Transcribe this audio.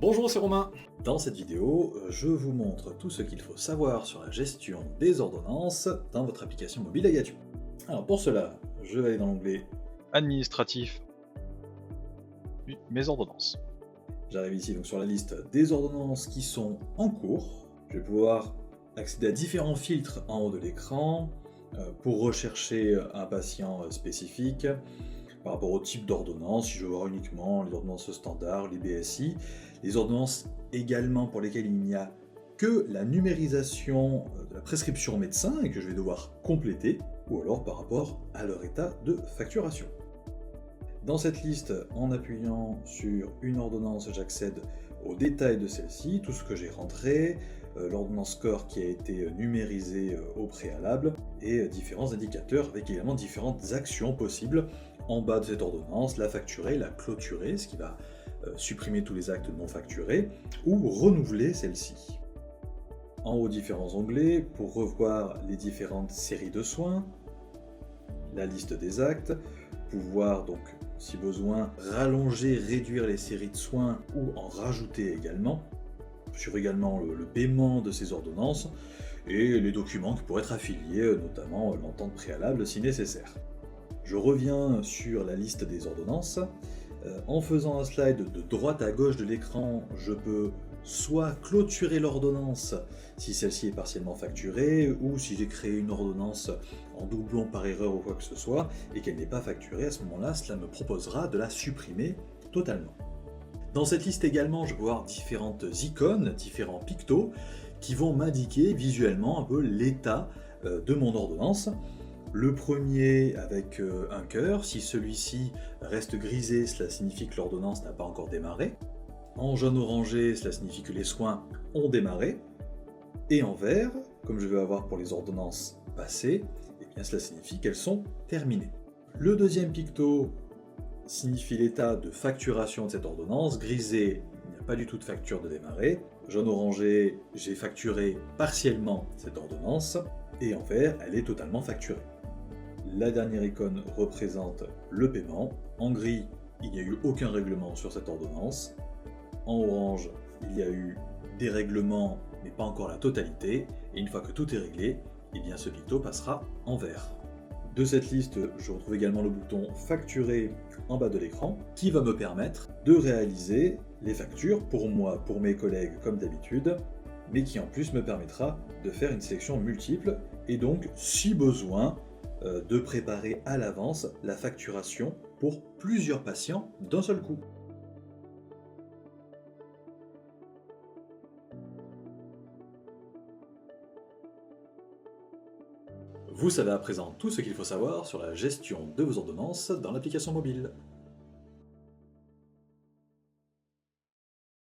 Bonjour, c'est Romain. Dans cette vidéo, je vous montre tout ce qu'il faut savoir sur la gestion des ordonnances dans votre application mobile Agatio. Alors pour cela, je vais aller dans l'onglet Administratif, puis mes ordonnances. J'arrive ici donc sur la liste des ordonnances qui sont en cours. Je vais pouvoir accéder à différents filtres en haut de l'écran pour rechercher un patient spécifique par rapport au type d'ordonnance, si je veux voir uniquement les ordonnances standards, les BSI, les ordonnances également pour lesquelles il n'y a que la numérisation de la prescription médecin et que je vais devoir compléter, ou alors par rapport à leur état de facturation. Dans cette liste, en appuyant sur une ordonnance, j'accède aux détails de celle-ci, tout ce que j'ai rentré, l'ordonnance score qui a été numérisée au préalable, et différents indicateurs avec également différentes actions possibles en bas de cette ordonnance, la facturer, la clôturer, ce qui va supprimer tous les actes non facturés, ou renouveler celle-ci. En haut, différents onglets pour revoir les différentes séries de soins, la liste des actes, pouvoir donc, si besoin, rallonger, réduire les séries de soins ou en rajouter également, sur également le paiement de ces ordonnances, et les documents qui pourraient être affiliés, notamment l'entente préalable si nécessaire. Je reviens sur la liste des ordonnances. En faisant un slide de droite à gauche de l'écran, je peux soit clôturer l'ordonnance si celle-ci est partiellement facturée, ou si j'ai créé une ordonnance en doublon par erreur ou quoi que ce soit, et qu'elle n'est pas facturée, à ce moment-là, cela me proposera de la supprimer totalement. Dans cette liste également, je peux voir différentes icônes, différents pictos, qui vont m'indiquer visuellement un peu l'état de mon ordonnance. Le premier avec un cœur, si celui-ci reste grisé, cela signifie que l'ordonnance n'a pas encore démarré. En jaune orangé, cela signifie que les soins ont démarré. Et en vert, comme je vais avoir pour les ordonnances passées, eh bien cela signifie qu'elles sont terminées. Le deuxième picto signifie l'état de facturation de cette ordonnance. Grisé, il n'y a pas du tout de facture de démarrer. Jaune orangé, j'ai facturé partiellement cette ordonnance. Et en vert, elle est totalement facturée. La dernière icône représente le paiement. En gris, il n'y a eu aucun règlement sur cette ordonnance. En orange, il y a eu des règlements, mais pas encore la totalité. Et une fois que tout est réglé, eh bien ce picto passera en vert. De cette liste, je retrouve également le bouton Facturer en bas de l'écran, qui va me permettre de réaliser les factures pour moi, pour mes collègues comme d'habitude, mais qui en plus me permettra de faire une sélection multiple, et donc, si besoin, de préparer à l'avance la facturation pour plusieurs patients d'un seul coup. Vous savez à présent tout ce qu'il faut savoir sur la gestion de vos ordonnances dans l'application mobile.